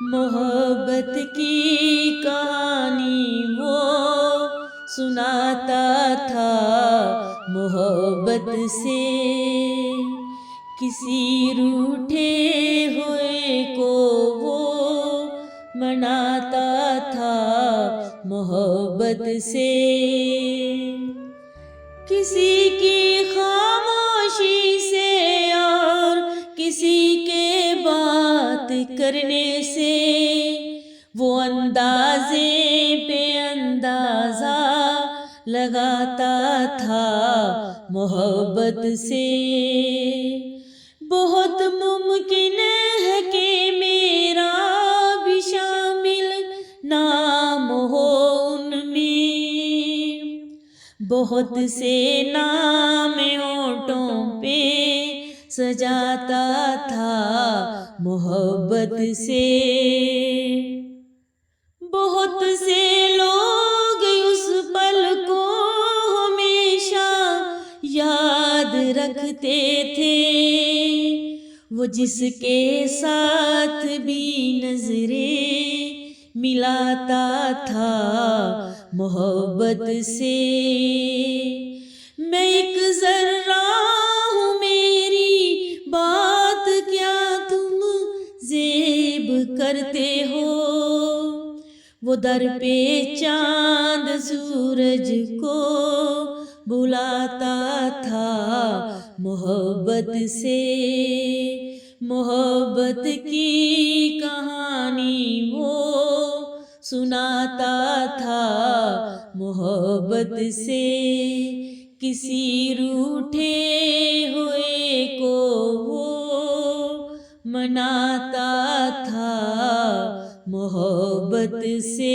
मोहब्बत की कहानी वो सुनाता था मोहब्बत से। किसी रूठे हुए को वो मनाता था मोहब्बत से। किसी की खामोशी से और किसी के बात करने से वो अंदाजे पे अंदाजा लगाता था मोहब्बत से। बहुत मुमकिन है कि मेरा भी शामिल नाम हो उनमें। बहुत से नाम होठों पे सजाता था मोहब्बत से। बहुत से लोग उस पल को हमेशा याद रखते थे। वो जिसके साथ भी नजरें मिलाता था मोहब्बत से। मैं एक जर्रा हूँ, मेरी बात क्या तुम जेब करते हो। वो दर पे चांद सूरज को बुलाता था मोहब्बत से। मोहब्बत की कहानी वो सुनाता था मोहब्बत से। किसी रूठे हुए को वो मनाता था मोहब्बत से।